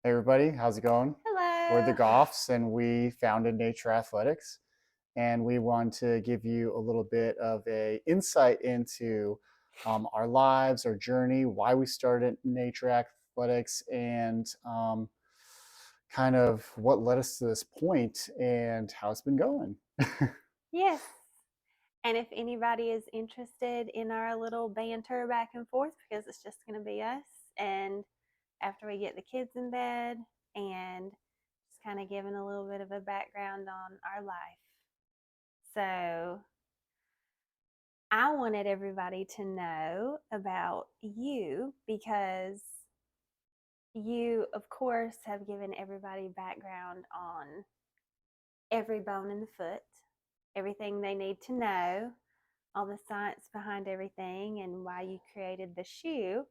Hey everybody, how's it going? We're the Hello. Goffs and we founded Nature Athletics, and we want to give you a little bit of a insight into our lives, our journey, why we started Nature Athletics, and kind of what led us to this point and how it's been going. Yes. And if anybody is interested in our little banter back and forth, because it's just going to be us, and after we get the kids in bed, and just kind of giving a little bit of a background on our life. So, I wanted everybody to know about you because you, of course, have given everybody background on every bone in the foot, everything they need to know, all the science behind everything and why you created the shoe.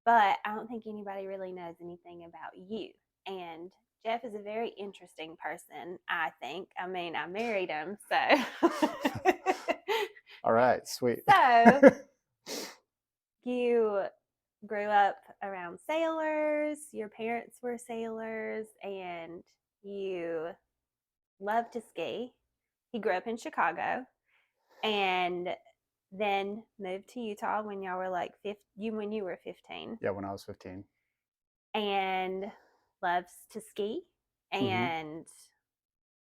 But I don't think anybody really knows anything about you. And Jeff is a very interesting person, I think. I mean, I married him, so. All right, sweet. So you grew up around sailors, your parents were sailors, and you love to ski. He grew up in Chicago and then moved to Utah when y'all were like when you were 15, Yeah, when I was 15. and loves to ski Mm-hmm. and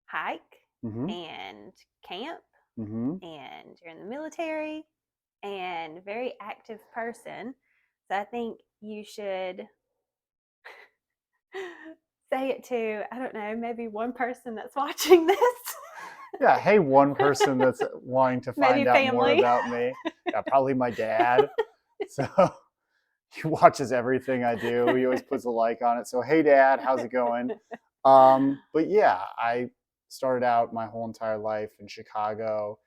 hike Mm-hmm. and camp, Mm-hmm. and you're in the military and very active person. So I think you should say it to, I don't know, maybe one person that's watching this. Yeah, hey, one person that's wanting to Maybe find out more family. about me. Yeah, probably my dad. So he watches everything I do. He always puts a like on it. So hey, dad, how's it going? But yeah, I started out my whole entire life in Chicago,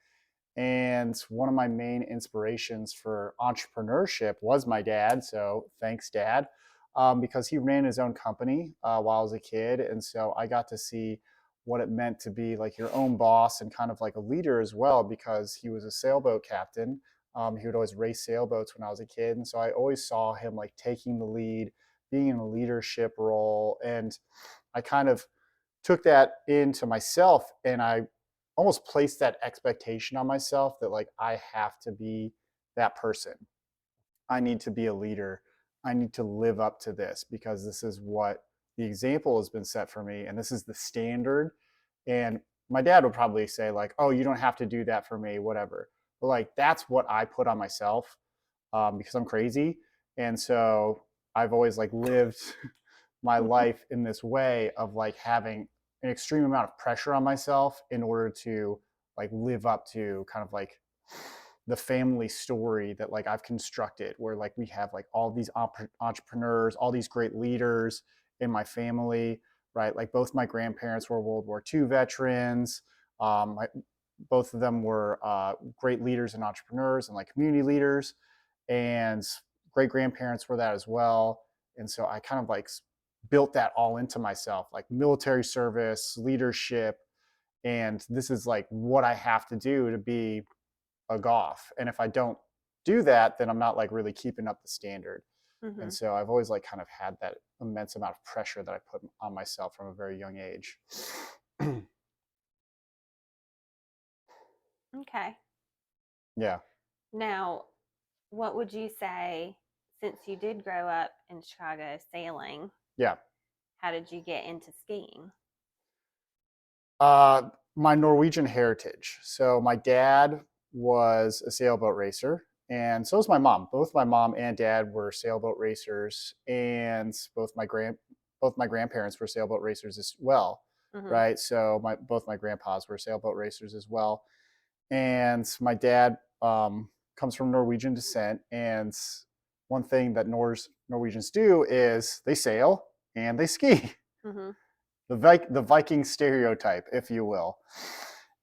and one of my main inspirations for entrepreneurship was my dad. So thanks, Dad, because he ran his own company while I was a kid. And so I got to see what it meant to be like your own boss and kind of like a leader as well, because he was a sailboat captain. He would always race sailboats when I was a kid. And so I always saw him like taking the lead, being in a leadership role. And I kind of took that into myself, and I almost placed that expectation on myself that like I have to be that person. I need to be a leader. I need to live up to this because this is what the example has been set for me, and this is the standard. And my dad would probably say like, "Oh, you don't have to do that for me, whatever." But like that's what I put on myself because I'm crazy, and so I've always like lived my life in this way of like having an extreme amount of pressure on myself in order to like live up to kind of like the family story that like I've constructed, where like we have like all these entrepreneurs, all these great leaders in my family, right? Like both my grandparents were World War II veterans. Both of them were great leaders and entrepreneurs and like community leaders, and great grandparents were that as well. And so I kind of like built that all into myself, like military service, leadership, and this is like what I have to do to be a Goff. And if I don't do that, then I'm not like really keeping up the standard. And Hmm. so I've always like kind of had that immense amount of pressure that I put on myself from a very young age. Okay. Yeah. Now, what would you say, since you did grow up in Chicago sailing, Yeah. how did you get into skiing? My Norwegian heritage. So my dad was a sailboat racer, and so was my mom. Both my mom and dad were sailboat racers, and both my grandparents were sailboat racers as well, Hmm. right? So both my grandpas were sailboat racers as well, and my dad comes from Norwegian descent. And one thing that Norwegians do is they sail and they ski. Hmm. The Viking stereotype, if you will.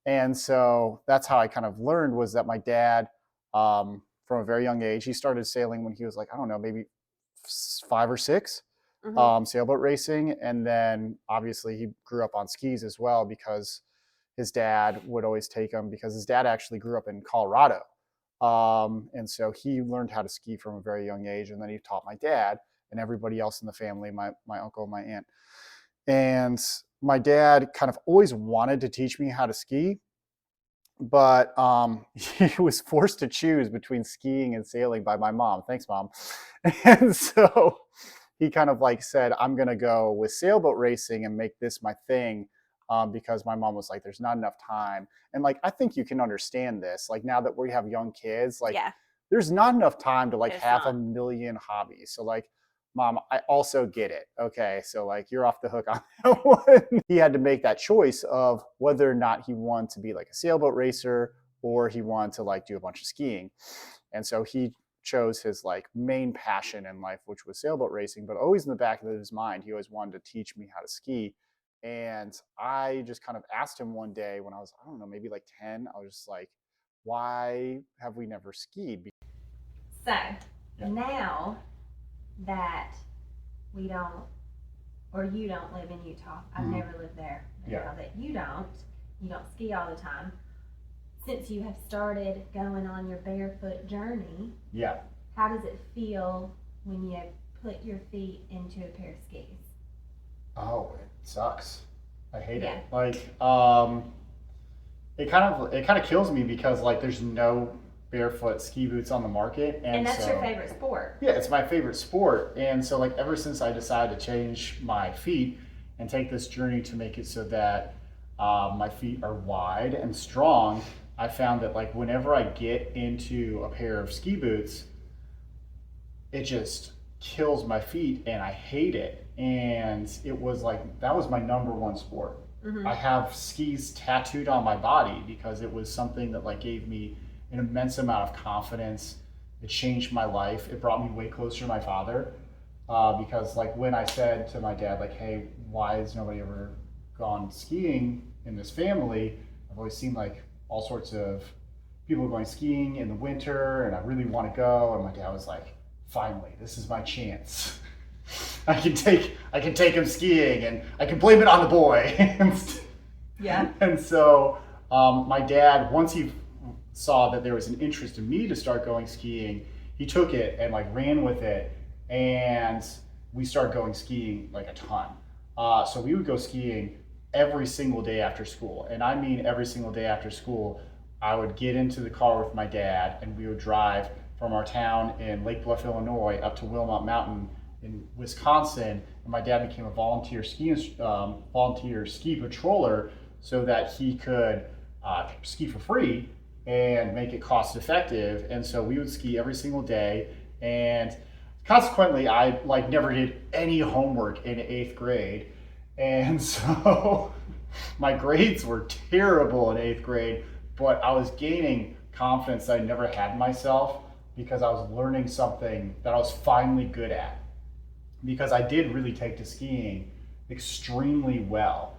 And so that's how I kind of learned, was that my dad, from a very young age, he started sailing when he was like, I don't know, maybe 5 or 6, Hmm. sailboat racing. And then obviously he grew up on skis as well, because his dad would always take him, because his dad actually grew up in Colorado. And so he learned how to ski from a very young age, and then he taught my dad. and everybody else in the family, my uncle, my aunt. And my dad kind of always wanted to teach me how to ski, but he was forced to choose between skiing and sailing by my mom. Thanks, Mom. And so he kind of like said, I'm going to go with sailboat racing and make this my thing, because my mom was like, there's not enough time. And like, I think you can understand this. Like, now that we have young kids, like, Yeah. there's not enough time to like It's have a not. million hobbies. So, like, Mom, I also get it. Okay. So, like, you're off the hook on that one. He had to make that choice of whether or not he wanted to be like a sailboat racer or he wanted to like do a bunch of skiing. And so he chose his like main passion in life, which was sailboat racing, but always in the back of his mind, he always wanted to teach me how to ski. And I just kind of asked him one day when I was, I don't know, maybe like 10, I was just like, why have we never skied? So now that we don't, or you don't live in Utah, I've never lived there. But now that you don't ski all the time. Since you have started going on your barefoot journey, how does it feel when you put your feet into a pair of skis? Oh, it sucks. I hate Yeah. it. Like, it kind of kills me because like there's no barefoot ski boots on the market, And that's your favorite sport. Yeah, it's my favorite sport, and so like ever since I decided to change my feet and take this journey to make it so that my feet are wide and strong, I found that like whenever I get into a pair of ski boots, it just kills my feet and I hate it. And it was like, that was my number one sport. I have skis tattooed on my body because it was something that like gave me an immense amount of confidence. It changed my life. It brought me way closer to my father, because like when I said to my dad, like, hey, why has nobody ever gone skiing in this family? I've always seen like all sorts of people going skiing in the winter and I really want to go. And my dad was like, finally, this is my chance. I can take him skiing and I can blame it on the boy. Yeah. And so my dad, once he saw that there was an interest in me to start going skiing, he took it and like ran with it, and we started going skiing like a ton. So we would go skiing every single day after school, and I mean every single day after school. I would get into the car with my dad, and we would drive from our town in Lake Bluff, Illinois, up to Wilmot Mountain in Wisconsin. And my dad became a volunteer ski patroller so that he could ski for free and make it cost effective. And so we would ski every single day. And consequently, I like never did any homework in 8th grade. And so my grades were terrible in 8th grade, but I was gaining confidence that I never had in myself because I was learning something that I was finally good at. Because I did really take to skiing extremely well,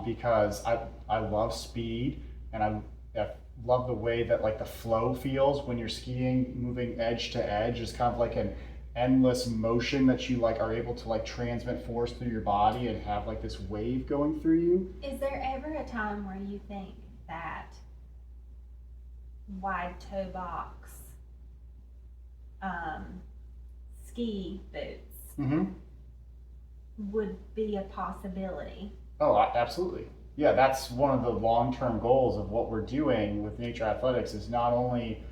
because I love speed, and I love the way that like the flow feels when you're skiing, moving edge to edge. It's kind of like an endless motion that you like are able to like transmit force through your body and have like this wave going through you. Is there ever a time where you think that wide toe box ski boots would be a possibility? Oh, absolutely. Yeah, that's one of the long-term goals of what we're doing with Natur Athletics is not only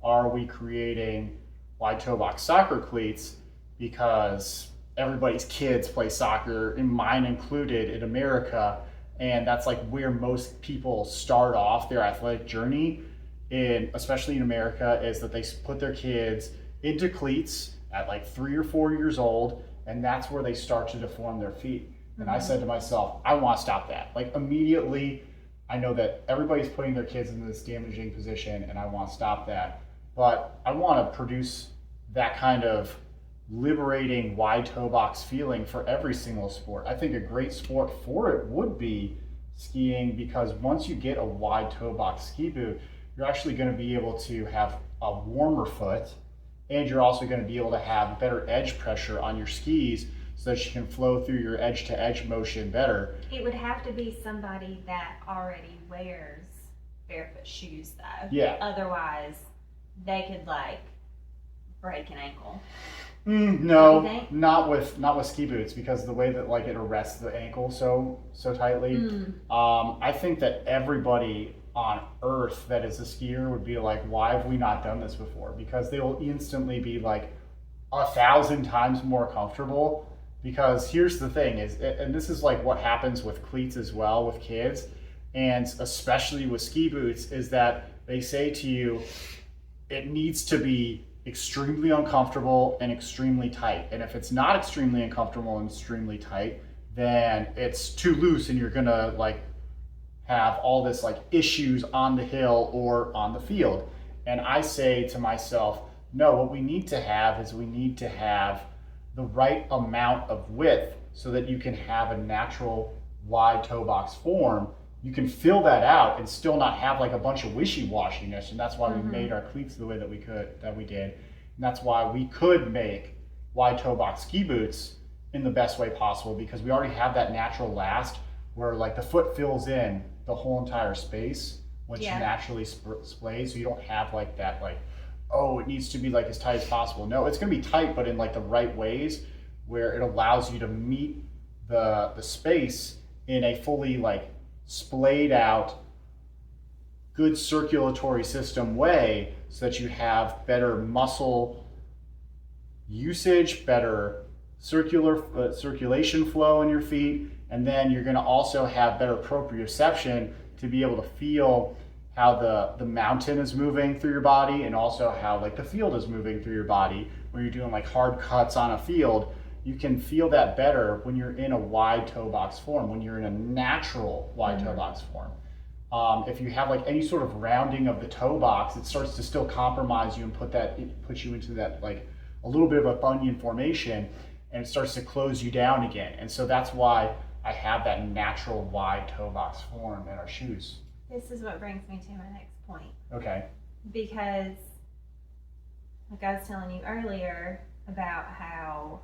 are we creating wide toe box soccer cleats because everybody's kids play soccer, and mine included, in America, and that's like where most people start off their athletic journey, especially in America, is that they put their kids into cleats at like 3 or 4 years old, and that's where they start to deform their feet. And I said to myself, I want to stop that. Like immediately, I know that everybody's putting their kids in this damaging position, and I want to stop that. But I want to produce that kind of liberating wide toe box feeling for every single sport. I think a great sport for it would be skiing, because once you get a wide toe box ski boot, you're actually going to be able to have a warmer foot, and you're also going to be able to have better edge pressure on your skis so that you can flow through your edge to edge motion better. It would have to be somebody that already wears barefoot shoes though. Yeah. Otherwise, they could like break an ankle. No, think? not with ski boots because the way that like it arrests the ankle so tightly. I think that everybody on earth that is a skier would be like, why have we not done this before? Because they will instantly be like 1,000 times more comfortable. Because here's the thing is, and this is like what happens with cleats as well with kids, and especially with ski boots, is that they say to you, it needs to be extremely uncomfortable and extremely tight. And if it's not extremely uncomfortable and extremely tight, then it's too loose and you're gonna like have all this like issues on the hill or on the field. And I say to myself, no, what we need to have is we need to have the right amount of width so that you can have a natural wide toe box form. You can fill that out and still not have like a bunch of wishy-washiness, and that's why we made our cleats the way that we did, and that's why we could make wide toe box ski boots in the best way possible, because we already have that natural last where like the foot fills in the whole entire space, which naturally splays, so you don't have like that like, oh, it needs to be like as tight as possible. No, it's going to be tight, but in like the right ways where it allows you to meet the space in a fully like splayed out, good circulatory system way, so that you have better muscle usage, better circulation flow in your feet, and then you're going to also have better proprioception to be able to feel how the mountain is moving through your body, and also how like the field is moving through your body. When you're doing like hard cuts on a field, you can feel that better when you're in a wide toe box form, when you're in a natural wide toe box form. If you have like any sort of rounding of the toe box, it starts to still compromise you and puts you into that like a little bit of a bunion formation, and it starts to close you down again. And so that's why I have that natural wide toe box form in our shoes. This is what brings me to my next point. Okay. Because, like I was telling you earlier about how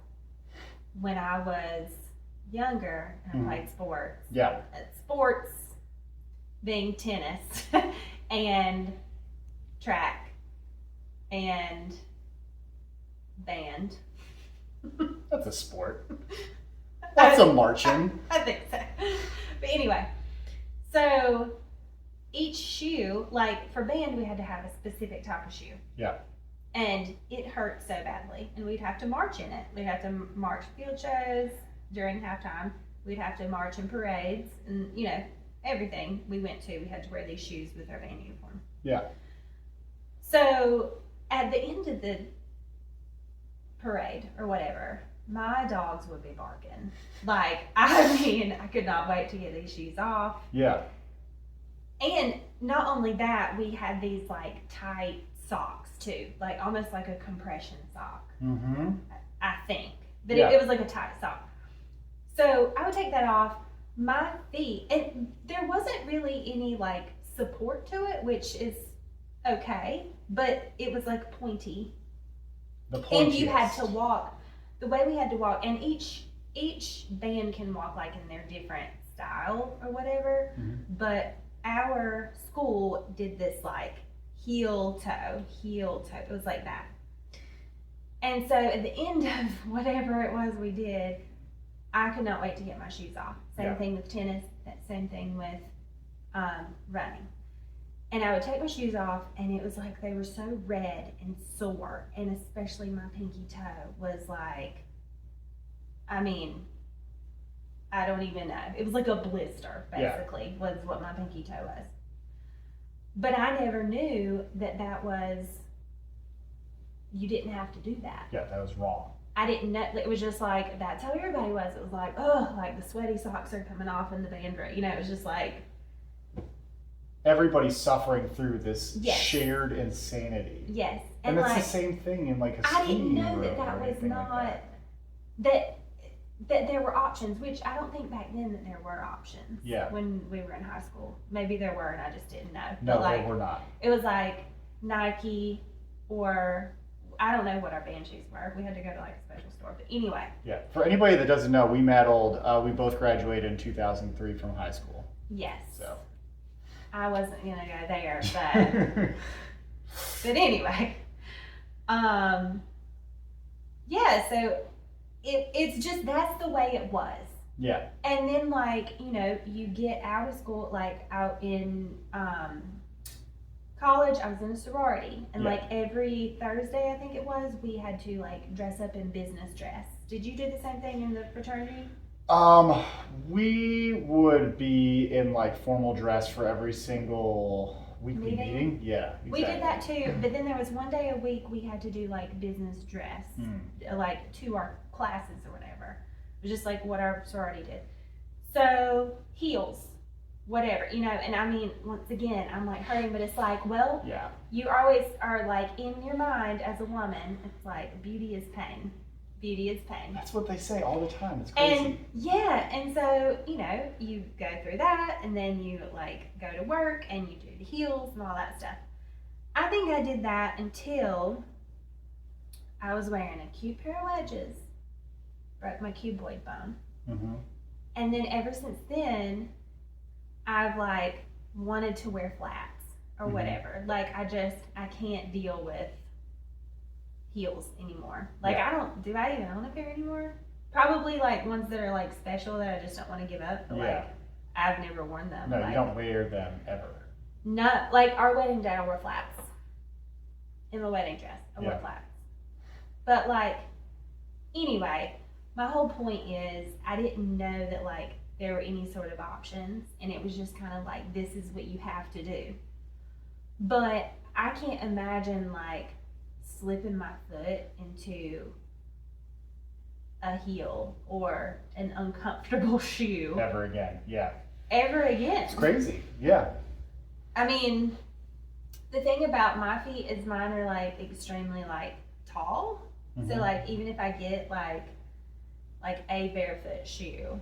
when I was younger and I played sports. Yeah. Sports being tennis and track and band. That's a sport. That's a marching. I think so. But anyway, so each shoe, like for band, we had to have a specific type of shoe. Yeah. And it hurt so badly, and we'd have to march in it. We'd have to march field shows during halftime. We'd have to march in parades, and you know, everything we went to, we had to wear these shoes with our band uniform. Yeah. So at the end of the parade or whatever, my dogs would be barking. Like, I mean, I could not wait to get these shoes off. Yeah. And not only that, we had these like tight socks too, like almost like a compression sock. I think, but it was like a tight sock. So I would take that off. My feet, and there wasn't really any like support to it, which is okay, but it was like pointy. And you had to walk the way we had to walk, and each band can walk like in their different style or whatever, but our school did this like heel toe. It was like that. And so at the end of whatever it was we did, I could not wait to get my shoes off. Same thing with tennis, same thing with running. And I would take my shoes off, and it was like they were so red and sore, and especially my pinky toe was like, I mean, I don't even know. It was like a blister, basically, was what my pinky toe was. But I never knew that was, you didn't have to do that. Yeah, that was wrong. I didn't know. It was just like, that's how everybody was. It was like, oh, like the sweaty socks are coming off in the band room. You know, it was just like. Everybody's suffering through this shared insanity. Yes. And it's like, the same thing in like a skiing. I didn't know that was not, like that there were options, which I don't think back then that there were options. Yeah. When we were in high school. Maybe there were and I just didn't know. No, like, they were not. It was like Nike or I don't know what our band shoes were. We had to go to like a special store. But anyway. Yeah. For anybody that doesn't know, we met old. We both graduated in 2003 from high school. Yes. So. I wasn't going to go there, but anyway. yeah, so it's just that's the way it was. Yeah. And then like, you know, you get out of school, like out in college, I was in a sorority, and Yeah. like every Thursday, I think it was, we had to like dress up in business dress. Did you do the same thing in the fraternity? We would be in like formal dress for every single weekly meeting. Yeah, exactly. We did that too, but then there was one day a week we had to do like business dress, like to our classes or whatever. It was just like what our sorority did. So heels, whatever, you know, and I mean, once again, I'm like hurting, but it's like, well, Yeah. you always are like in your mind as a woman, it's like beauty is pain. Beauty is pain. That's what they say all the time. It's crazy. And yeah, and so, you know, you go through that and then you like go to work and you do the heels and all that stuff. I think I did that until I was wearing a cute pair of wedges, broke my cuboid bone. Mm-hmm. And then ever since then, I've like wanted to wear flats or whatever. Like I can't deal with heels anymore. Like do I even own a pair anymore? Probably like ones that are like special that I just don't want to give up. But like I've never worn them. No, like, you don't wear them ever. No, like our wedding day I wore flats. In my wedding dress, I wore flats. But like, anyway, my whole point is I didn't know that like there were any sort of options, and it was just kind of like this is what you have to do. But I can't imagine like slipping my foot into a heel or an uncomfortable shoe ever again. Yeah. Ever again. It's crazy. Yeah. I mean, the thing about my feet is mine are like extremely like tall. Mm-hmm. So like even if I get like a barefoot shoe,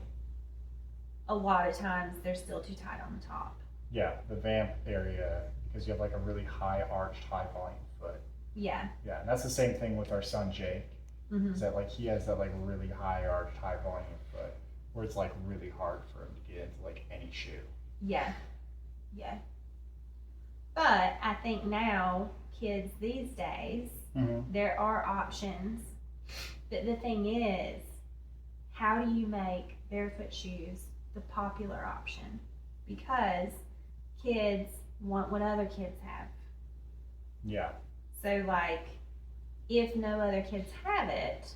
a lot of times they're still too tight on the top. Yeah, the vamp area, because you have like a really high arched, high volume foot. Yeah. Yeah, and that's the same thing with our son Jake. Is that like he has that like really high arched, high volume foot, where it's like really hard for him to get into like any shoe. Yeah. Yeah. But I think now kids these days, there are options. But the thing is, how do you make barefoot shoes the popular option? Because kids want what other kids have. Yeah. So like, if no other kids have it,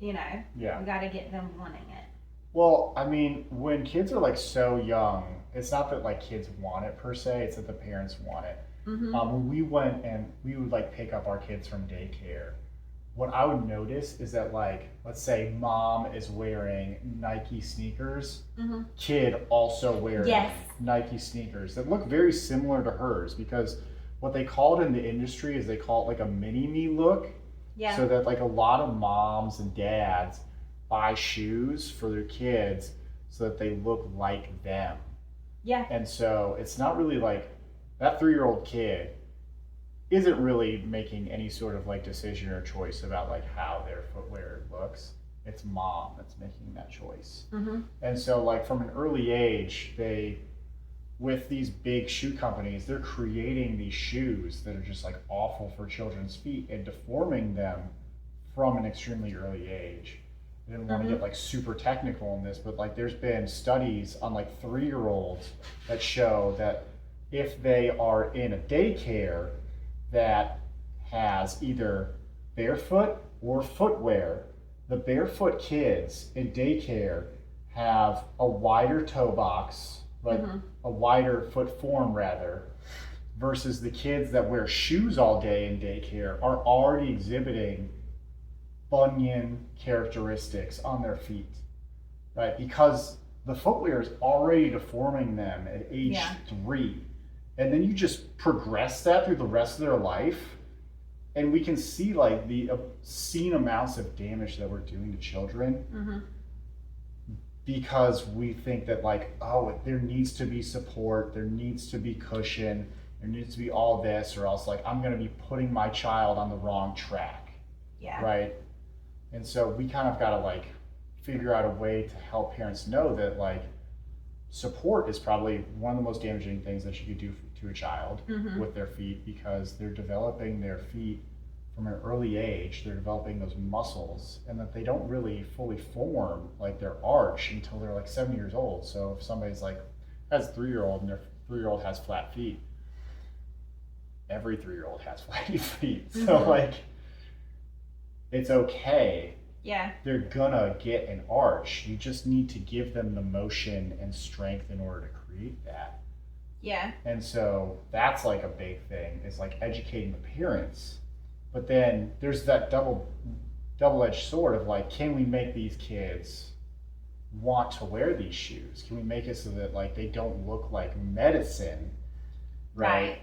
you know, we got to get them wanting it. Well, I mean, when kids are like so young, it's not that like kids want it per se, it's that the parents want it. When we went and we would like pick up our kids from daycare, what I would notice is that like, let's say mom is wearing Nike sneakers, kid also wearing Nike sneakers that look very similar to hers, because what they call it in the industry is they call it like a mini-me look. Yeah. So that like a lot of moms and dads buy shoes for their kids so that they look like them. Yeah. And so it's not really like that 3-year-old kid isn't really making any sort of like decision or choice about like how their footwear looks. It's mom that's making that choice. And so like from an early age, with these big shoe companies, they're creating these shoes that are just like awful for children's feet and deforming them from an extremely early age. I didn't want to get like super technical in this, but like there's been studies on like 3-year-olds that show that if they are in a daycare that has either barefoot or footwear, the barefoot kids in daycare have a wider toe box, like a wider foot form rather, versus the kids that wear shoes all day in daycare are already exhibiting bunion characteristics on their feet, right? Because the footwear is already deforming them at age 3. And then you just progress that through the rest of their life. And we can see like the obscene amounts of damage that we're doing to children because we think that like, oh, there needs to be support, there needs to be cushion, there needs to be all this, or else like I'm going to be putting my child on the wrong track. Yeah. Right. And so we kind of got to like figure out a way to help parents know that like support is probably one of the most damaging things that you could do to a child with their feet, because they're developing their feet from an early age, they're developing those muscles, and that they don't really fully form like their arch until they're like 7 years old. So if somebody's like has a 3-year-old and their 3-year-old has flat feet, every 3-year-old has flat feet. So like, it's okay. Yeah. They're gonna get an arch. You just need to give them the motion and strength in order to create that. Yeah. And so that's like a big thing, is like educating the parents. But then there's that double-edged sword of like, can we make these kids want to wear these shoes? Can we make it so that like they don't look like medicine, right?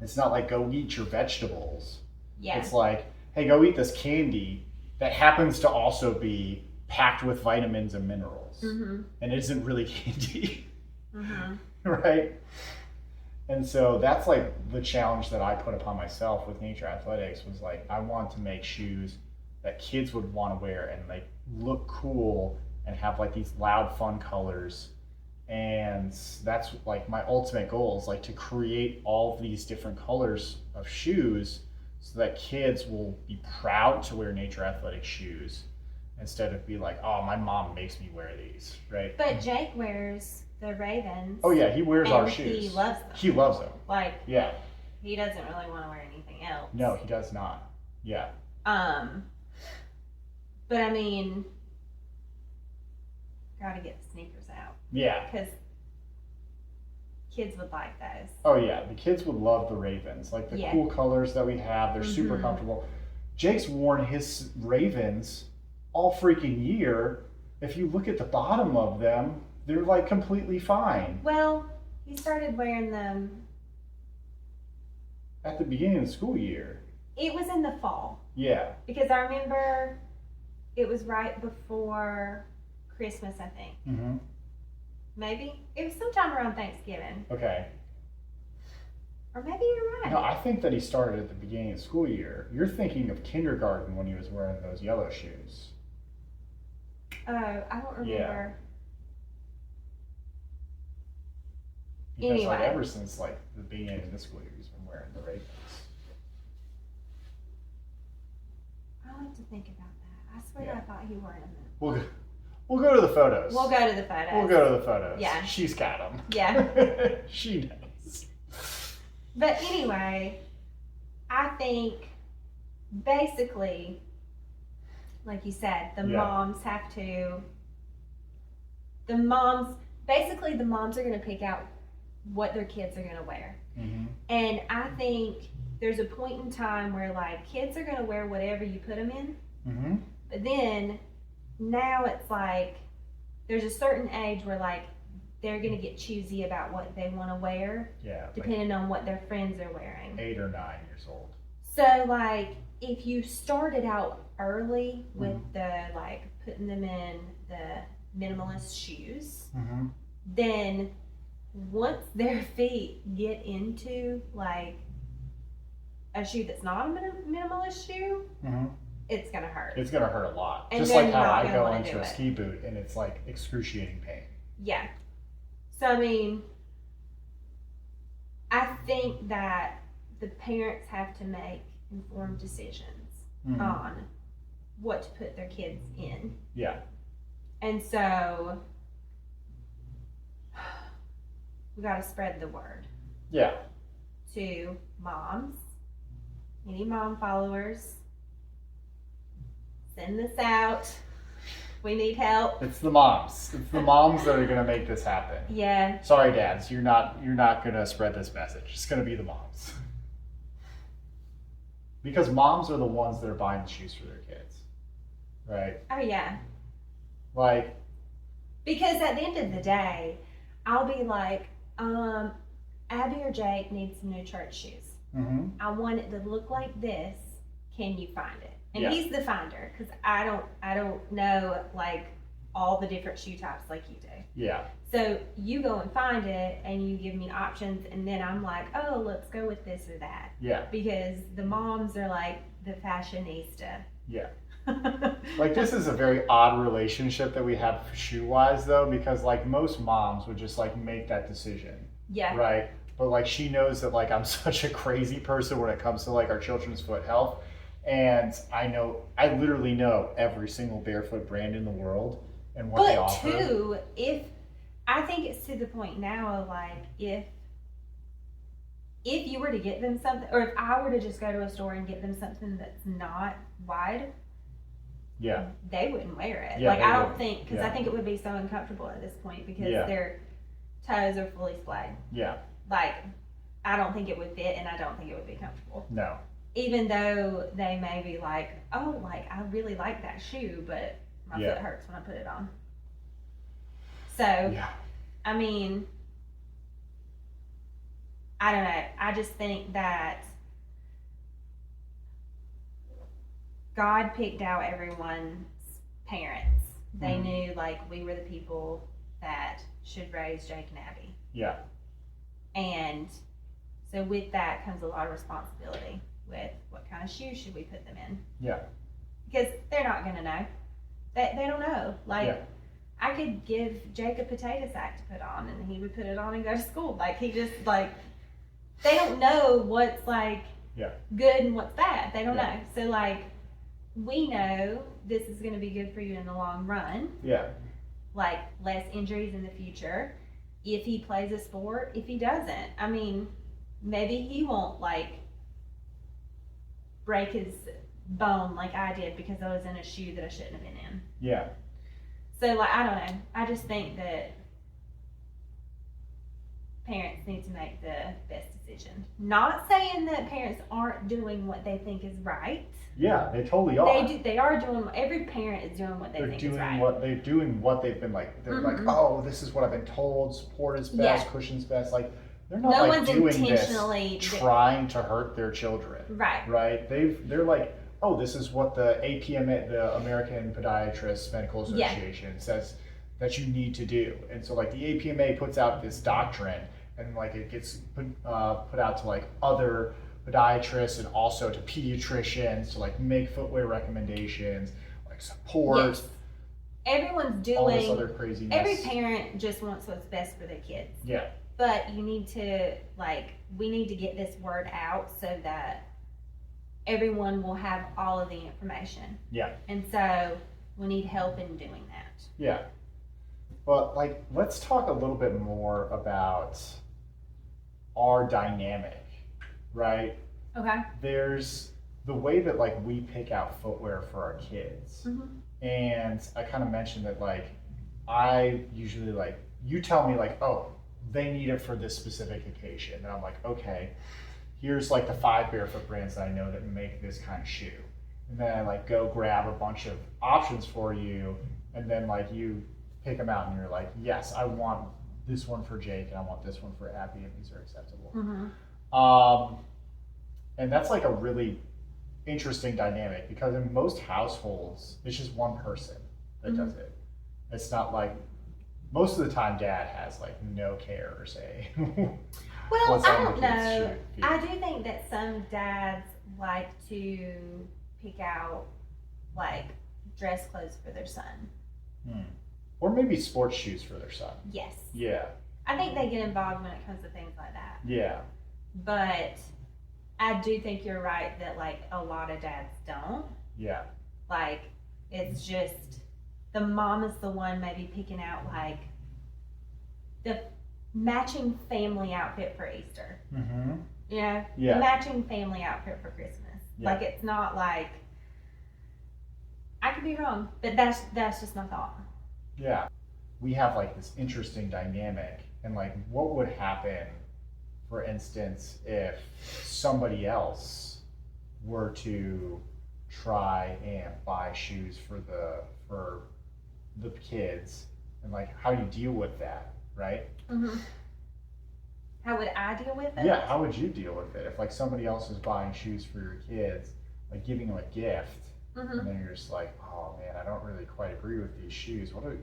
It's not like go eat your vegetables. Yeah. It's like, hey, go eat this candy that happens to also be packed with vitamins and minerals, and it isn't really candy, right? And so that's like the challenge that I put upon myself with Natur Athletics, was like, I want to make shoes that kids would want to wear and like look cool and have like these loud, fun colors. And that's like my ultimate goal, is like to create all of these different colors of shoes so that kids will be proud to wear Natur Athletics shoes, instead of be like, oh, my mom makes me wear these, right? But Jake wears the Ravens. Oh yeah, he wears our and shoes. He loves them. He loves them. Like, yeah. He doesn't really want to wear anything else. No, he does not. Yeah. But I mean, gotta get the sneakers out. Yeah. Because kids would like those. Oh yeah, the kids would love the Ravens. Like the cool colors that we have, they're super comfortable. Jake's worn his Ravens all freaking year. If you look at the bottom of them, they're like completely fine. Well, he started wearing them at the beginning of the school year. It was in the fall. Yeah. Because I remember it was right before Christmas, I think. Maybe. It was sometime around Thanksgiving. Okay. Or maybe you're right. No, I think that he started at the beginning of the school year. You're thinking of kindergarten when he was wearing those yellow shoes. Oh, I don't remember. Yeah. Because anyway. like ever since like the beginning of the school year, he's been wearing the Ravens. I'll have to think about that. I swear I thought he wore them. We'll go to the photos. We'll go to the photos. We'll go to the photos. Yeah. She's got them. Yeah. She knows. But anyway, I think basically, like you said, the moms have to, basically the moms are going to pick out what their kids are going to wear. And I think there's a point in time where like kids are going to wear whatever you put them in. But then now it's like there's a certain age where like they're going to get choosy about what they want to wear. Yeah. Depending on what their friends are wearing. 8 or 9 years old. So like if you started out early with the like putting them in the minimalist shoes, then once their feet get into like a shoe that's not a minimalist shoe, it's gonna hurt. It's gonna hurt a lot. And just like how I not go gonna into do a it. ski boot and it's like excruciating pain. Yeah. So I mean, I think that the parents have to make informed decisions on what to put their kids in. Yeah. And so we got to spread the word. Yeah. To moms, any mom followers, send this out. We need help. It's the moms. It's the moms that are gonna make this happen. Yeah. Sorry, dads, you're not gonna spread this message. It's gonna be the moms. Because moms are the ones that are buying the shoes for their kids, right? Oh yeah. Like. Because at the end of the day, I'll be like, Abby or Jake needs some new church shoes. I want it to look like this. Can you find it? And he's the finder, because I don't know like all the different shoe types like you do. Yeah. So you go and find it, and you give me options, and then I'm like, oh, let's go with this or that. Yeah. Because the moms are like the fashionista. Yeah. Like this is a very odd relationship that we have shoe-wise though, because like most moms would just like make that decision. Yeah. Right. But like she knows that like I'm such a crazy person when it comes to like our children's foot health, And I literally know every single barefoot brand in the world and what they But offer. too, if I think it's to the point now of like if you were to get them something, or if I were to just go to a store and get them something that's not wide, Yeah. they wouldn't wear it. Yeah, Like they I don't wouldn't. think, because Yeah. I think it would be so uncomfortable at this point because Yeah. their toes are fully splayed. Yeah. Like I don't think it would fit, and I don't think it would be comfortable. No. Even though they may be like, oh, like I really like that shoe, but my Yeah. foot hurts when I put it on. So, Yeah. I mean, I don't know. I just think that God picked out everyone's parents. They Mhm. knew like we were the people that should raise Jake and Abby. Yeah. And so with that comes a lot of responsibility with what kind of shoes should we put them in. Yeah. Because they're not going to know. They don't know. Like, Yeah. I could give Jake a potato sack to put on and he would put it on and go to school. Like, he just, like, they don't know what's, like, Yeah. good and what's bad. They don't Yeah. know. So, like, we know this is going to be good for you in the long run. Yeah. Like, less injuries in the future. If he plays a sport, if he doesn't, I mean, maybe he won't, like, break his bone like I did because I was in a shoe that I shouldn't have been in. Yeah. So, like, I don't know. I just think that parents need to make the best decision. Not saying that parents aren't doing what they think is right. Yeah, they totally are. They are doing. Every parent is doing what they think is right. They're doing what they've been like. They're like, oh, this is what I've been told. Support is best. Yeah. Cushion's best. Like they're not No like one's doing intentionally this trying to hurt their children. Right. Right. They're like, oh, this is what the APMA, the American Podiatrists Medical Association, says that you need to do. And so like the APMA puts out this doctrine, and like it gets put out to like other podiatrists and also to pediatricians to like make footwear recommendations, like support. Yes. Everyone's doing all this other craziness. Every parent just wants what's best for their kids. Yeah. But you need to we need to get this word out so that everyone will have all of the information. Yeah. And so we need help in doing that. Yeah. But like, let's talk a little bit more about our dynamic, right? Okay. There's the way that like we pick out footwear for our kids. Mm-hmm. And I kind of mentioned that like, I usually like, you tell me like, oh, they need it for this specific occasion. And I'm like, okay, here's like the 5 barefoot brands that I know that make this kind of shoe. And then I like go grab a bunch of options for you. And then like you pick them out and you're like, yes, I want this one for Jake and I want this one for Abby and these are acceptable. Mm-hmm. And that's like a really interesting dynamic because in most households, it's just one person that does it. It's not like, most of the time dad has like no care or say. Well, I don't know. I do think that some dads like to pick out like dress clothes for their son. Or maybe sports shoes for their son. Yes. Yeah. I think they get involved when it comes to things like that. Yeah. But I do think you're right that like a lot of dads don't. Yeah. Like it's just the mom is the one maybe picking out like the matching family outfit for Easter. Mm-hmm. You know? Yeah. The matching family outfit for Christmas. Yeah. Like it's not like, I could be wrong, but that's just my thought. Yeah. We have like this interesting dynamic and like what would happen, for instance, if somebody else were to try and buy shoes for the kids and like how do you deal with that, right? Mm-hmm. How would I deal with it? Yeah, how would you deal with it if like somebody else is buying shoes for your kids, like giving them a gift, and then you're just like, oh man, I don't really quite agree with these shoes. How do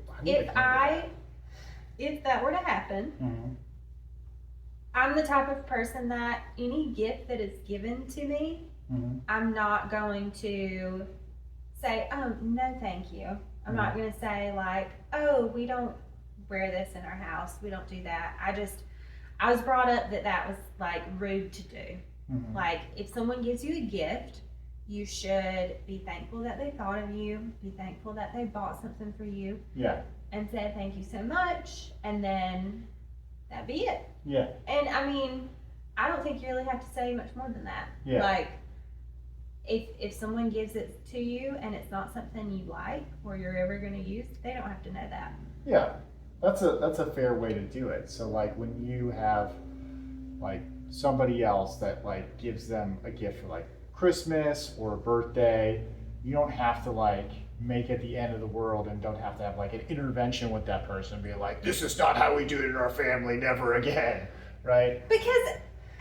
if that were to happen, I'm the type of person that any gift that is given to me, I'm not going to say, oh, no, thank you. I'm not going to say like, oh, we don't wear this in our house. We don't do that. I was brought up that was like rude to do. Like if someone gives you a gift, you should be thankful that they thought of you, be thankful that they bought something for you, Yeah. and said thank you so much, and then that'd be it. Yeah. And I mean, I don't think you really have to say much more than that. Yeah. Like, if someone gives it to you and it's not something you like or you're ever going to use, they don't have to know that. Yeah, that's a fair way to do it. So like when you have like somebody else that like gives them a gift for like Christmas or a birthday, you don't have to like make it the end of the world and don't have to have like an intervention with that person, be like, this is not how we do it in our family, never again, right? Because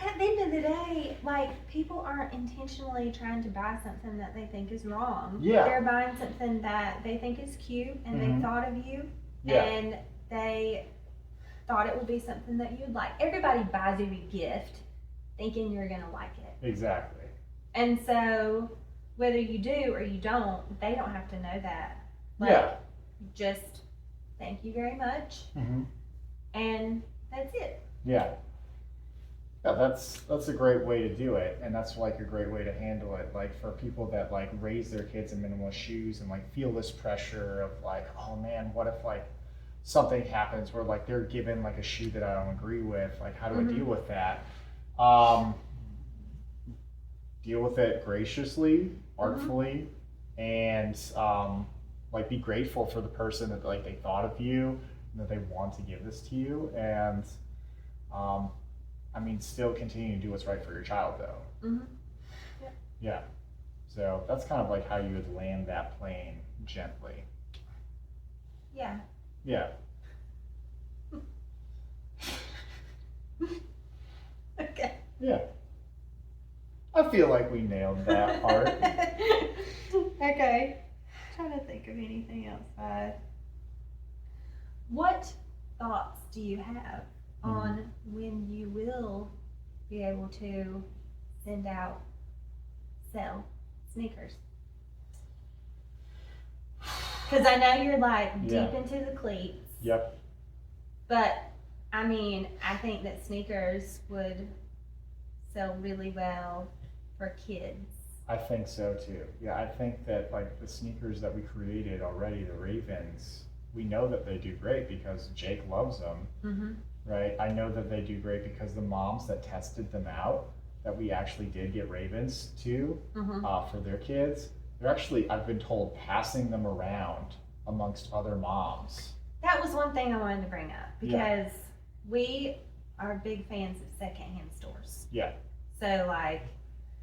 at the end of the day, like, people aren't intentionally trying to buy something that they think is wrong. Yeah. They're buying something that they think is cute and they thought of you, and they thought it would be something that you'd like. Everybody buys you a gift thinking you're gonna like it. Exactly. And so whether you do or you don't, they don't have to know that. Like, Yeah. just thank you very much, and that's it. Yeah. Yeah, that's a great way to do it, and that's like a great way to handle it. Like for people that like raise their kids in minimalist shoes and like feel this pressure of like, oh man, what if like something happens where like they're given like a shoe that I don't agree with? Like, how do I deal with that? Deal with it graciously, artfully, and like be grateful for the person that like they thought of you and that they want to give this to you, and I mean, still continue to do what's right for your child, though. Yeah. So that's kind of like how you would land that plane gently. Yeah. Yeah. Okay. Yeah. I feel like we nailed that part. Okay. I'm trying to think of anything else. What thoughts do you have on when you will be able to sell sneakers? Because I know you're like deep into the cleats. Yep. But I mean, I think that sneakers would sell really well for kids. I think so too. Yeah, I think that like the sneakers that we created already, the Ravens, we know that they do great because Jake loves them. Right? I know that they do great because the moms that tested them out, that we actually did get Ravens to for their kids, they're actually, I've been told, passing them around amongst other moms. That was one thing I wanted to bring up because we are big fans of secondhand stores. Yeah. So like,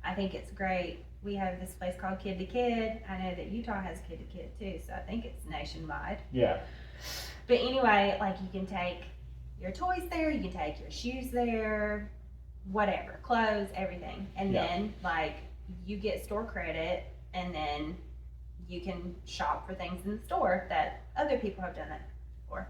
I think it's great. We have this place called Kid to Kid. I know that Utah has Kid to Kid too, so I think it's nationwide. Yeah. But anyway, like you can take your toys there, you can take your shoes there, whatever, clothes, everything. And then like you get store credit and then you can shop for things in the store that other people have done that before.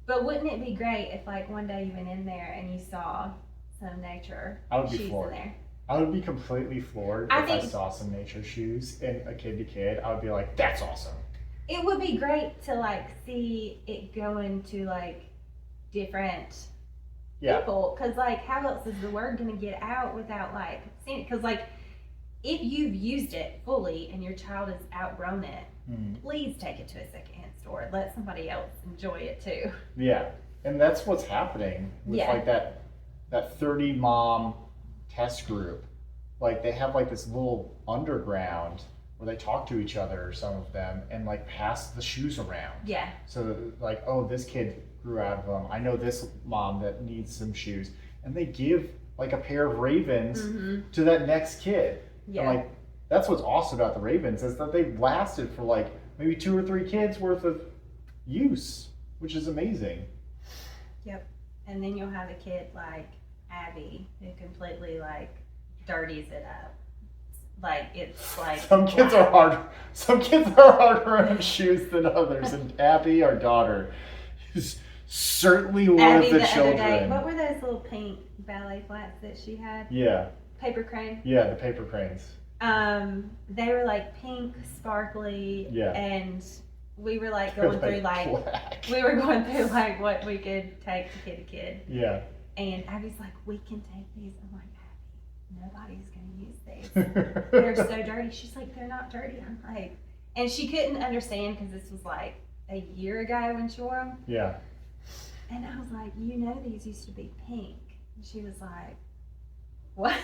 But wouldn't it be great if like one day you went in there and you saw some nature shoes in there? I would be completely floored if I saw some nature shoes in a Kid to Kid. I would be like, that's awesome. It would be great to like see it go into like different people, because like how else is the word gonna get out without like seeing it? Because like if you've used it fully and your child has outgrown it, please take it to a secondhand store. Let somebody else enjoy it too. Yeah, and that's what's happening with like that 30 mom test group. Like they have like this little underground where they talk to each other, some of them, and like pass the shoes around. Yeah. So like, oh, this kid grew out of them. I know this mom that needs some shoes, and they give like a pair of Ravens to that next kid. Yeah. And like that's what's awesome about the Ravens is that they've lasted for like maybe 2 or 3 kids worth of use, which is amazing. Yep. And then you'll have a kid like Abby who completely like dirties it up. Like it's like some kids are harder on shoes than others, and Abby, our daughter, is certainly one Abby, of the the children. Other day, what were those little pink ballet flats that she had? Yeah. Paper crane. Yeah, the paper cranes. They were like pink, sparkly, and we were like going through like what we could take to Kid to Kid. Yeah. And Abby's like, we can take these. I'm like, Abby, nobody's going to use these. They're so dirty. She's like, they're not dirty. I'm like, and she couldn't understand because this was like a year ago when she wore them. Yeah. And I was like, you know, these used to be pink. And she was like, what?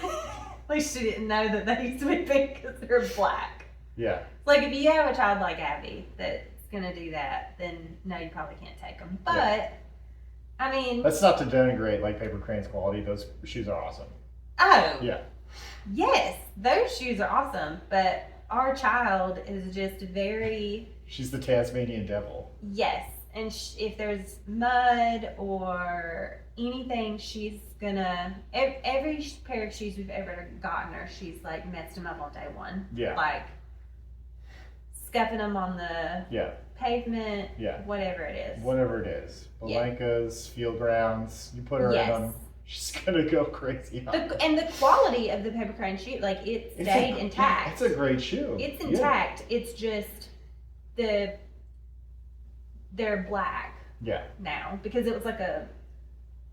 Like she didn't know that they used to be pink because they're black. Yeah. Like if you have a child like Abby that's going to do that, then no, you probably can't take them. But, yeah. I mean. That's not to denigrate like Paper Crane's quality. Those shoes are awesome. Oh. Yeah. Yes, those shoes are awesome. But our child is just very. She's the Tasmanian devil. Yes. And if there's mud or anything, she's gonna. Every pair of shoes we've ever gotten her, she's like messed them up on day one. Yeah. Like scuffing them on the pavement. Yeah. Whatever it is. Whatever it is. Balenkas, field grounds. You put her in them, she's gonna go crazy. And the quality of the Paper Crane shoe, like it stayed intact. It's a great shoe. It's intact. Yeah. It's just they're black. Yeah. Now because it was like a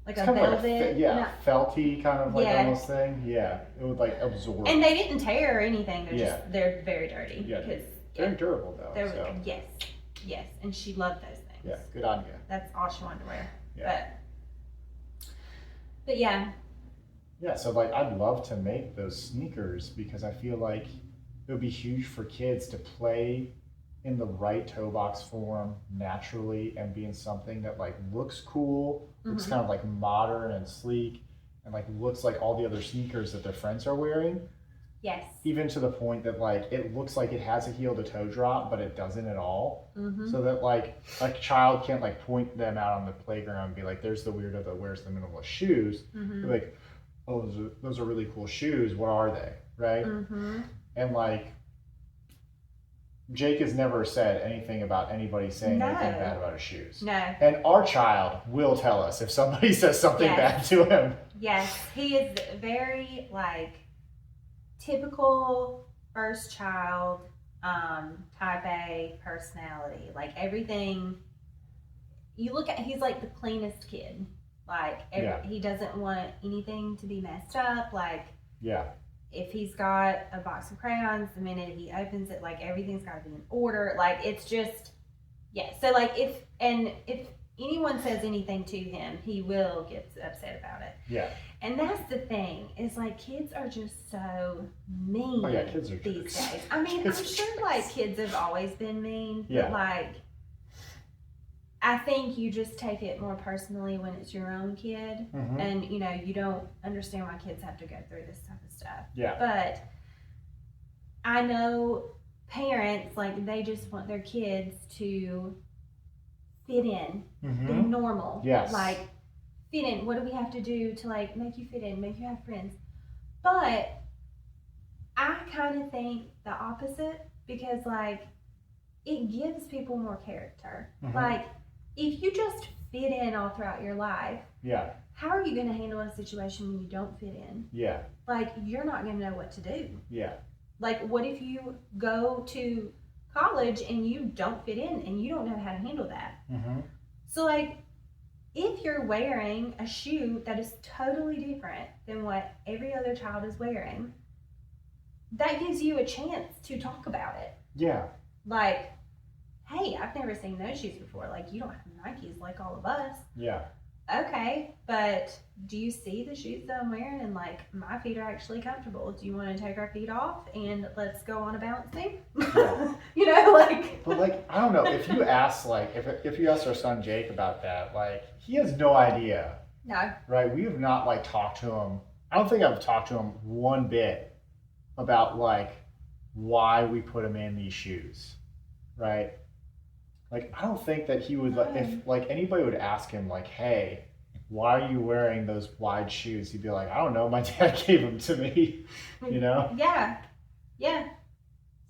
it's velvet. Like felty kind of like almost thing. Yeah. It would like absorb. And they didn't tear or anything. They're very dirty. Yeah. Because they're durable though. Yes. And she loved those things. Yeah. Good on you. That's all she wanted to wear. Yeah. But yeah. Yeah. So like I'd love to make those sneakers because I feel like it would be huge for kids to play in the right toe box form naturally and being something that like looks cool, looks kind of like modern and sleek, and like looks like all the other sneakers that their friends are wearing. Yes. Even to the point that like it looks like it has a heel to toe drop, but it doesn't at all. So that like a child can't like point them out on the playground and be like, "There's the weirdo that wears the minimalist shoes." They're like, "Oh, those are really cool shoes. What are they?" Right? And like. Jake has never said anything about anybody saying anything bad about his shoes. No. And our child will tell us if somebody says something bad to him. Yes. He is very like typical first child, type A personality. Like everything you look at, he's like the cleanest kid. Like he doesn't want anything to be messed up. Like if he's got a box of crayons, the minute he opens it, like everything's got to be in order. Like it's just, So like if anyone says anything to him, he will get upset about it. Yeah. And that's the thing is like kids are just so mean. Oh yeah, kids are these jerks. days. I mean, I'm sure like kids have always been mean. Yeah. But like, I think you just take it more personally when it's your own kid, and you know you don't understand why kids have to go through this type of stuff. Yeah. But I know parents like they just want their kids to fit in, be normal. Yes. Like fit in. What do we have to do to like make you fit in, make you have friends? But I kind of think the opposite because like it gives people more character. Like if you just fit in all throughout your life, how are you going to handle a situation when you don't fit in? Yeah. Like you're not going to know what to do. Yeah. Like what if you go to college and you don't fit in and you don't know how to handle that? So like if you're wearing a shoe that is totally different than what every other child is wearing, that gives you a chance to talk about it. Yeah. Like, hey, I've never seen those shoes before. Like, you don't have Nikes like all of us. Yeah. Okay, but do you see the shoes that I'm wearing? And like, my feet are actually comfortable. Do you want to take our feet off and let's go on a balance beam? Yeah. You know, like. But like, I don't know. If you ask, like, if you ask our son Jake about that, like, he has no idea. No. Right? We have not like talked to him. I don't think I've talked to him one bit about like why we put him in these shoes. Right? Like, I don't think that he would, like, if, like, anybody would ask him, like, hey, why are you wearing those wide shoes? He'd be like, I don't know, my dad gave them to me, you know? Yeah, yeah.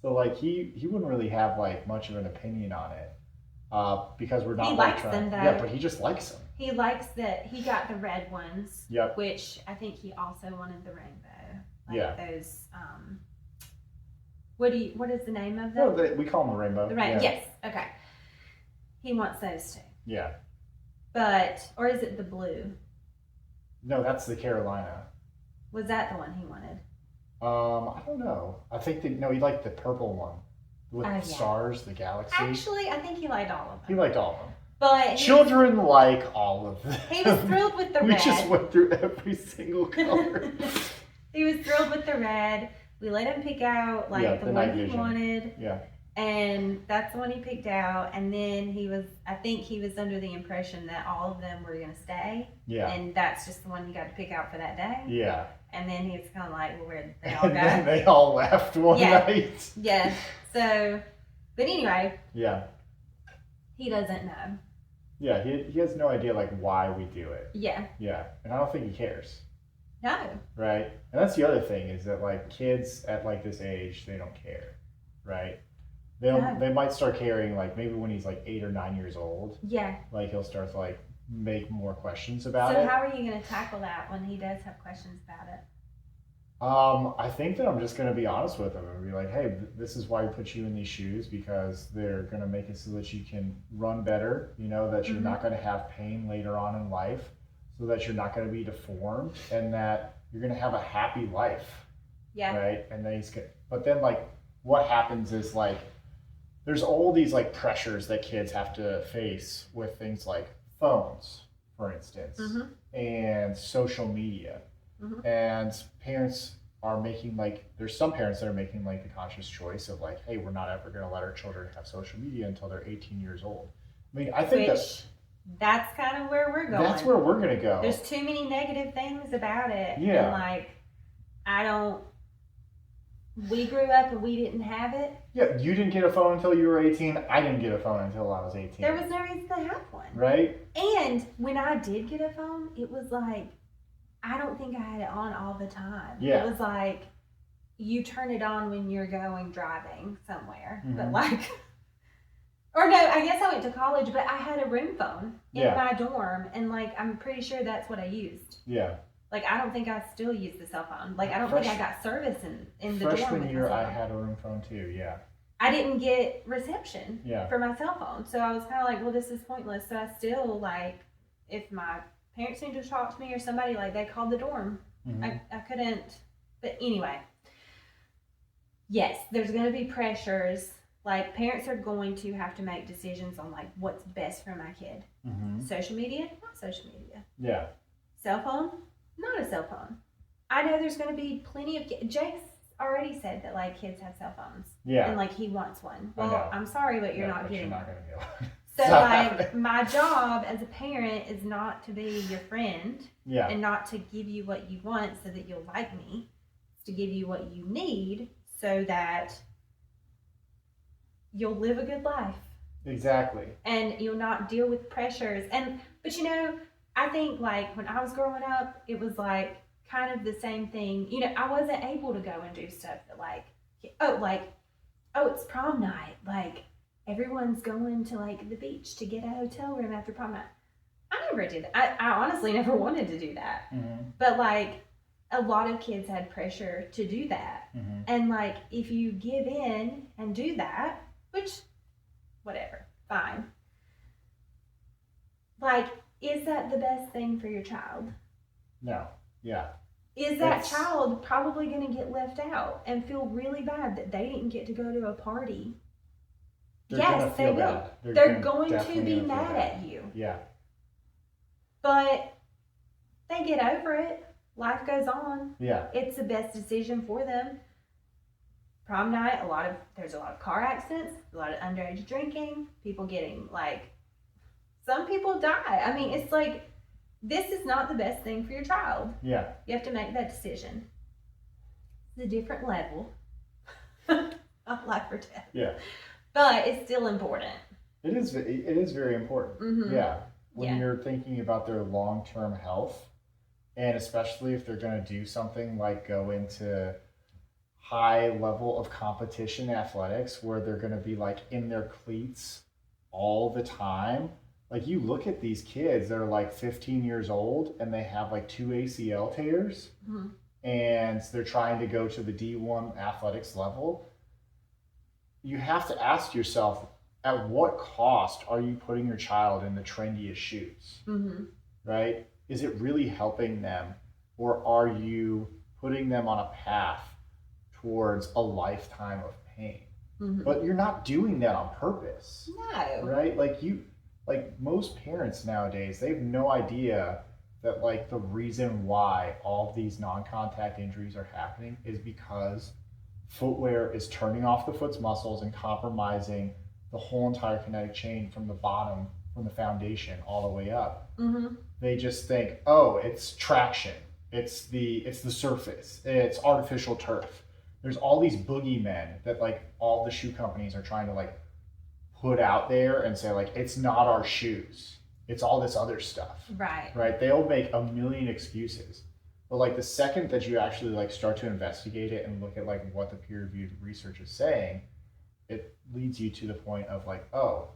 So, like, he wouldn't really have, like, much of an opinion on it because we're not, like, trying. He likes them, though. Yeah, but he just likes them. He likes that, he got the red ones. Yep. Which I think he also wanted the rainbow. Like those, what is the name of them? No, we call them the rainbow. The rainbow, yes, okay. He wants those too. Yeah. But, or is it the blue? No, that's the Carolina. Was that the one he wanted? I don't know. I think no, he liked the purple one with Oh, the yeah. stars, the galaxy. Actually, I think he liked all of He them. liked all of them. But Children like all of them. he was thrilled with the We red. just went through every single color. He was thrilled with the red. We let him pick out like the one he wanted. Yeah. And that's the one he picked out. And then I think he was under the impression that all of them were going to stay. Yeah. And that's just the one you got to pick out for that day. Yeah. And then he was kind of like, well, where did they all And go? then they all left one night. Yeah. So, but anyway. Yeah. He doesn't know. Yeah, he has no idea like why we do it. Yeah. Yeah. And I don't think he cares. No. Right? And that's the other thing is that like kids at like this age, they don't care. Right? They might start caring like maybe when he's like 8 or 9 years old. Yeah. Like he'll start to like make more questions about it. So how are you going to tackle that when he does have questions about it? I think that I'm just going to be honest with him and be like, hey, this is why we put you in these shoes because they're going to make it so that you can run better, you know, that you're not going to have pain later on in life, so that you're not going to be deformed and that you're going to have a happy life. Yeah. Right? And then but then like what happens is like, there's all these like pressures that kids have to face with things like phones, for instance, and social media. And parents are making like, there's some parents that are making like the conscious choice of like, hey, we're not ever going to let our children have social media until they're 18 years old. I mean, I think that's kind of where we're going. That's where we're going to go. There's too many negative things about it. Yeah. And like, we grew up and we didn't have it. Yeah, you didn't get a phone until you were 18. I didn't get a phone until I was 18. There was no reason to have one. Right? And when I did get a phone, it was like, I don't think I had it on all the time. Yeah. It was like, you turn it on when you're driving somewhere. But like, or no, I guess I went to college, but I had a room phone in my dorm. And like, I'm pretty sure that's what I used. Yeah. Like, I don't think I still use the cell phone. Like, I don't think I got service in the dorm. Freshman year, I had a room phone too, yeah. I didn't get reception for my cell phone. So I was kind of like, well, this is pointless. So I still, like, if my parents needed to talk to me or somebody, like, they called the dorm. I couldn't. But anyway, yes, there's going to be pressures. Like, parents are going to have to make decisions on, like, what's best for my kid. Social media, not social media. Yeah. Cell phone, not a cell phone. I know there's going to be plenty of kids. Jake's already said that like kids have cell phones. Yeah. And like he wants one. Well, I'm sorry, but you're not getting one. You're not going to get one. So like my job as a parent is not to be your friend. Yeah. And not to give you what you want so that you'll like me. It's to give you what you need so that you'll live a good life. Exactly. And you'll not deal with pressures. But you know, I think like when I was growing up, it was like kind of the same thing. You know, I wasn't able to go and do stuff that like, it's prom night. Like everyone's going to like the beach to get a hotel room after prom night. I never did that. I honestly never wanted to do that. But like a lot of kids had pressure to do that. And like if you give in and do that, which whatever, fine. Like, is that the best thing for your child? No. Yeah. Is that child probably going to get left out and feel really bad that they didn't get to go to a party? Yes, they will. They're going to be mad at you. Yeah. But they get over it. Life goes on. Yeah. It's the best decision for them. Prom night, there's a lot of car accidents, a lot of underage drinking, people getting like, some people die. I mean, it's like, this is not the best thing for your child. Yeah. You have to make that decision. It's a different level of life or death. Yeah. But it's still important. It is very important. Yeah. When you're thinking about their long-term health, and especially if they're going to do something like go into high level of competition athletics where they're going to be like in their cleats all the time. Like you look at these kids that are like 15 years old and they have like 2 ACL tears and they're trying to go to the D1 athletics level. You have to ask yourself, at what cost are you putting your child in the trendiest shoes? Right? Is it really helping them? Or are you putting them on a path towards a lifetime of pain. Mm-hmm. But you're not doing that on purpose. No. Right? Like most parents nowadays, they have no idea that like the reason why all these non-contact injuries are happening is because footwear is turning off the foot's muscles and compromising the whole entire kinetic chain from the bottom, from the foundation all the way up. Mm-hmm. They just think, oh, it's traction, it's the surface, it's artificial turf. There's all these boogeymen that like all the shoe companies are trying to like put out there and say like it's not our shoes, it's all this other stuff. Right, they'll make a million excuses, but like the second that you actually like start to investigate it and look at like what the peer-reviewed research is saying, it leads you to the point of like, oh,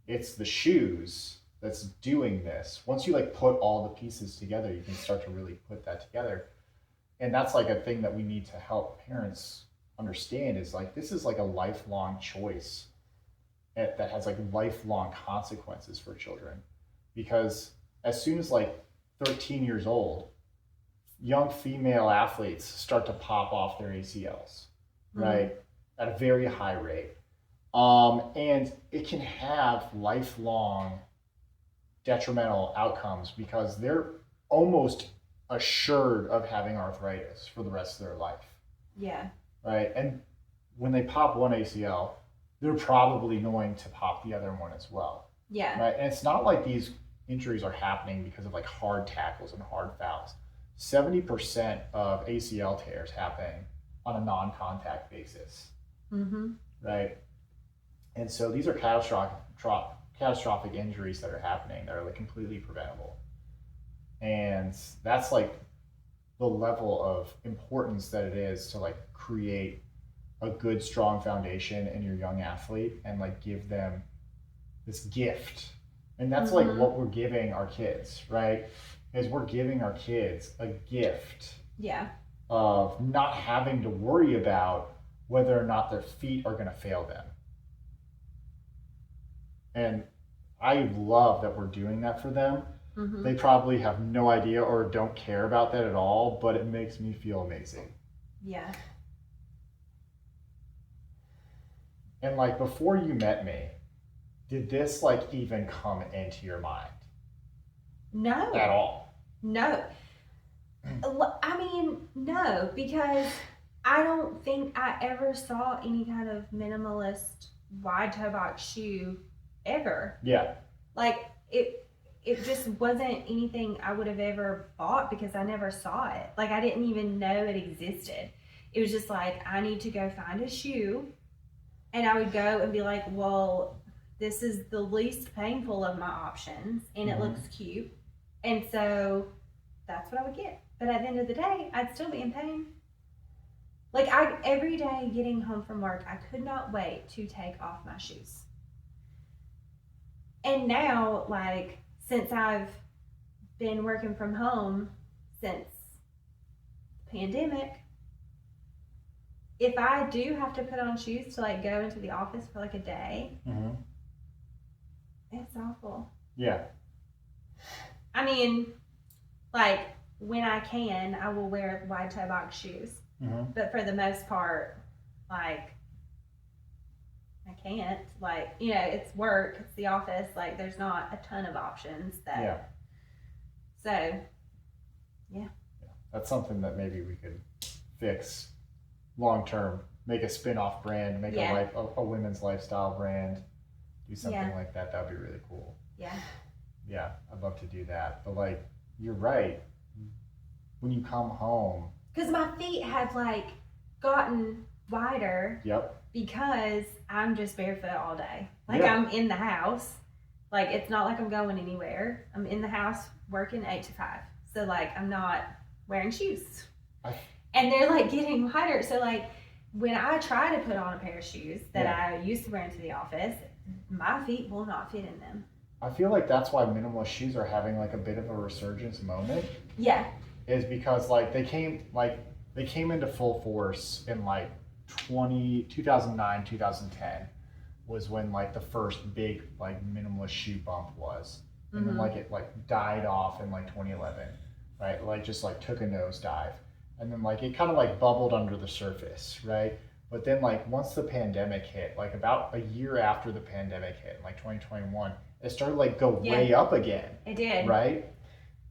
it's the shoes that's doing this. Once you like put all the pieces together, you can start to really put that together. And that's like a thing that we need to help parents understand, is like this is like a lifelong choice that has like lifelong consequences for children. Because as soon as like 13 years old, young female athletes start to pop off their ACLs, right? At a very high rate. And it can have lifelong detrimental outcomes because they're almost assured of having arthritis for the rest of their life. Yeah. Right? And when they pop one ACL, they're probably going to pop the other one as well. Yeah. Right? And it's not like these injuries are happening because of like hard tackles and hard fouls. 70% of ACL tears happen on a non-contact basis. Mm-hmm. Right? And so these are catastrophic injuries that are happening that are like completely preventable. And that's like the level of importance that it is to like create a good, strong foundation in your young athlete and like give them this gift. And that's like what we're giving our kids, right? Is we're giving our kids a gift. Yeah. Of not having to worry about whether or not their feet are going to fail them. And I love that we're doing that for them. Mm-hmm. They probably have no idea or don't care about that at all, but it makes me feel amazing. Yeah. And like before you met me, did this like even come into your mind? No. At all? No. I mean, no, because I don't think I ever saw any kind of minimalist wide toe box shoe ever. Yeah. Like it just wasn't anything I would have ever bought because I never saw it. Like I didn't even know it existed. It was just like, I need to go find a shoe, and I would go and be like, well, this is the least painful of my options and it looks cute. And so that's what I would get. But at the end of the day, I'd still be in pain. Like every day getting home from work, I could not wait to take off my shoes. And now, like, since I've been working from home since the pandemic, if I do have to put on shoes to like go into the office for like a day, it's awful. Yeah. I mean, like when I can, I will wear wide toe box shoes. But for the most part, like I can't. Like, you know, it's work, it's the office. Like there's not a ton of options that. Yeah. So, yeah. That's something that maybe we could fix long term. Make a spin-off brand. Make a women's lifestyle brand. Do something like that. That would be really cool. Yeah. Yeah, I'd love to do that. But like, you're right. When you come home, because my feet have like gotten wider. Yep. Because I'm just barefoot all day. Like I'm in the house. Like it's not like I'm going anywhere. I'm in the house working 8 to 5. So like I'm not wearing shoes. And they're like getting wider. So like when I try to put on a pair of shoes that I used to wear into the office, my feet will not fit in them. I feel like that's why minimalist shoes are having like a bit of a resurgence moment. Yeah. Is because like they came into full force in like 2009, 2010 was when like the first big like minimalist shoe bump was. And then like it like died off in like 2011, right? Like just like took a nosedive. and then like it kind of like bubbled under the surface, right? But then like once the pandemic hit, like about a year after the pandemic hit, like 2021, it started like go way up again. It did. Right?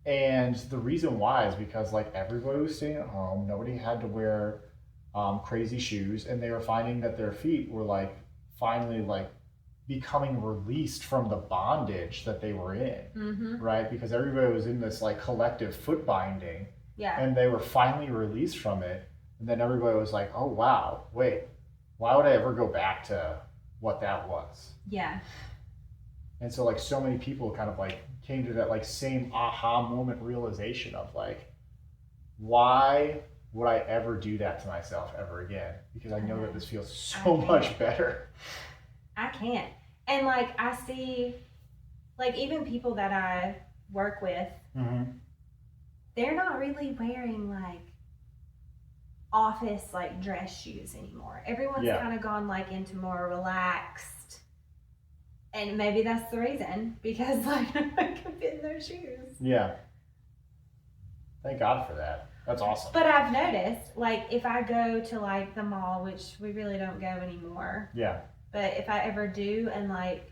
And the reason why is because like everybody was staying at home, nobody had to wear crazy shoes, and they were finding that their feet were like finally like becoming released from the bondage that they were in, right? Because everybody was in this like collective foot binding, and they were finally released from it. And then everybody was like, oh wow, wait, why would I ever go back to what that was? Yeah. And so like so many people kind of like came to that like same aha moment realization of like, why would I ever do that to myself ever again? Because I know that this feels so much better. I can't. And like I see, like even people that I work with, they're not really wearing like office like dress shoes anymore. Everyone's kind of gone like into more relaxed, and maybe that's the reason, because like I can fit in those shoes. Yeah. Thank God for that. That's awesome. But I've noticed, like, if I go to like the mall, which we really don't go anymore. Yeah. But if I ever do and like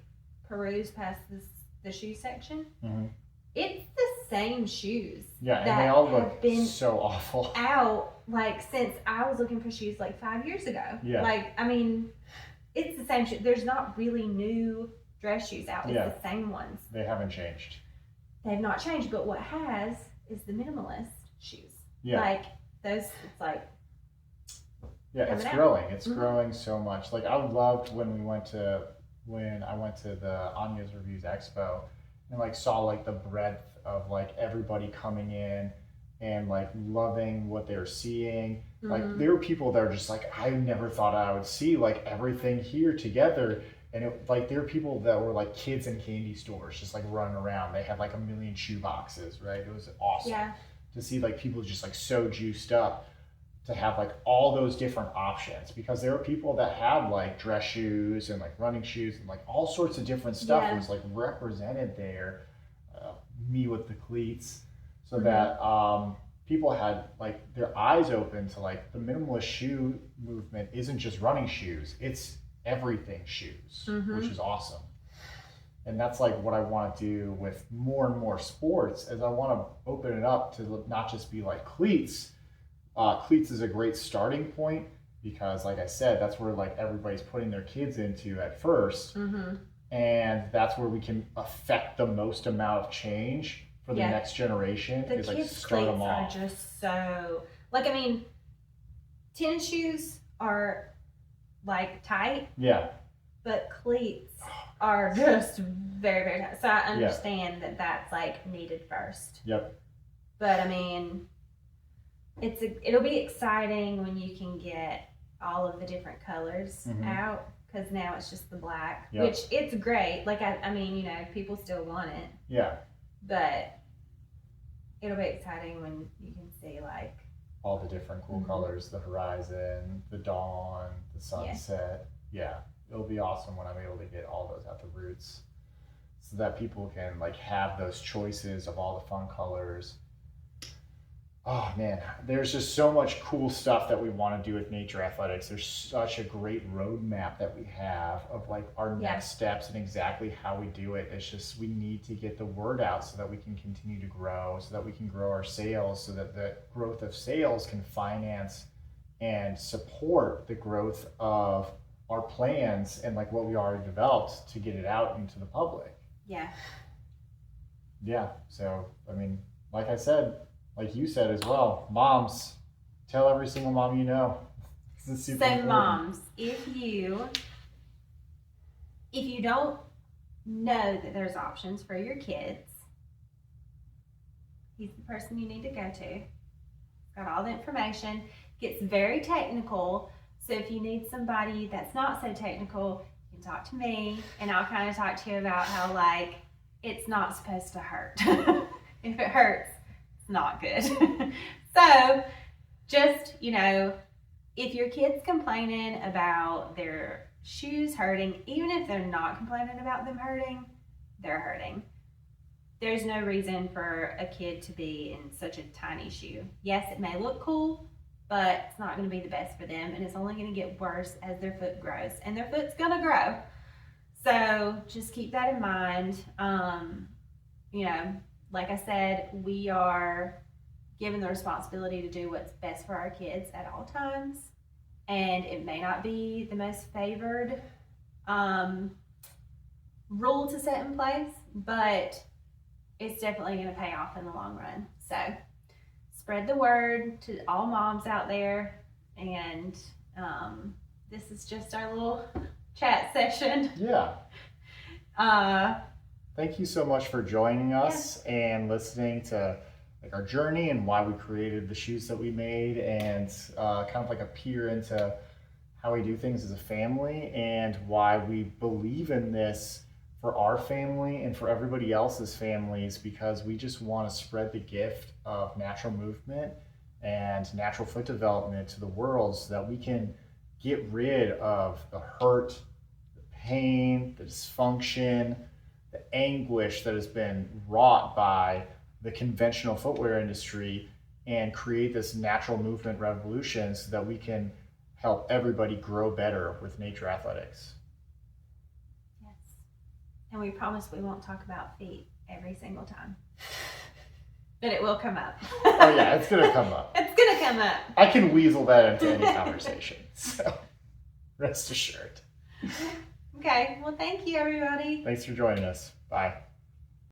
peruse past the shoe section, it's the same shoes. Yeah, and they all look so awful. Out like since I was looking for shoes like 5 years ago. Yeah. Like, I mean, it's the same shoe. There's not really new dress shoes out. It's the same ones. They haven't changed. They've not changed, but what has is the minimalist shoes. Yeah. Like those, it's like. Yeah, it's growing. It's growing so much. Like I loved when I went to the Anya's Reviews Expo and like saw like the breadth of like everybody coming in and like loving what they're seeing. Like there were people that are just like, I never thought I would see like everything here together. And it, like there were people that were like kids in candy stores just like running around. They had like a million shoe boxes, right? It was awesome to see like people just like so juiced up to have like all those different options, because there were people that had like dress shoes and like running shoes and like all sorts of different stuff was like represented there. Me with the cleats, so that people had like their eyes open to like the minimalist shoe movement isn't just running shoes, it's everything shoes, which is awesome. And that's like what I want to do with more and more sports, is I want to open it up to not just be like cleats. Cleats is a great starting point because, like I said, that's where like everybody's putting their kids into at first, and that's where we can affect the most amount of change for the next generation. The is like kids' start them cleats off. are just so like, I mean, tennis shoes are like tight, but cleats are just very, very tight. So I understand that that's like needed first. But I mean, it'll be exciting when you can get all of the different colors out, because now it's just the black, which it's great. Like I mean, you know, people still want it. But it'll be exciting when you can see like all the different cool colors, the horizon, the dawn, the sunset. It'll be awesome when I'm able to get all those at the roots, so that people can like have those choices of all the fun colors. Oh man, there's just so much cool stuff that we want to do with Natur Athletics. There's such a great roadmap that we have of like our next steps and exactly how we do it. It's just, we need to get the word out so that we can continue to grow, so that we can grow our sales, so that the growth of sales can finance and support the growth of our plans and like what we already developed to get it out into the public. So I mean, like I said, like you said as well, moms, tell every single mom you know. This is super important. Moms, if you don't know that there's options for your kids, he's the person you need to go to. Got all the information. Gets very technical. So if you need somebody that's not so technical, you can talk to me, and I'll kind of talk to you about how like it's not supposed to hurt. If it hurts, it's not good. So just, you know, if your kid's complaining about their shoes hurting, even if they're not complaining about them hurting, they're hurting. there's no reason for a kid to be in such a tiny shoe. Yes, it may look cool, but it's not going to be the best for them, and it's only going to get worse as their foot grows, and their foot's going to grow. So just keep that in mind. You know, like I said, we are given the responsibility to do what's best for our kids at all times, and it may not be the most favored rule to set in place, but it's definitely going to pay off in the long run. So spread the word to all moms out there, and this is just our little chat session. Yeah. Thank you so much for joining us and listening to like our journey and why we created the shoes that we made, and kind of like a peer into how we do things as a family and why we believe in this for our family and for everybody else's families, because we just want to spread the gift of natural movement and natural foot development to the world so that we can get rid of the hurt, the pain, the dysfunction, the anguish that has been wrought by the conventional footwear industry, and create this natural movement revolution so that we can help everybody grow better with Natur Athletics. Yes. And we promise we won't talk about feet every single time. But it will come up. Oh yeah, it's gonna come up. It's gonna come up. I can weasel that into any conversation, so rest assured. Okay, well, thank you, everybody. Thanks for joining us. Bye.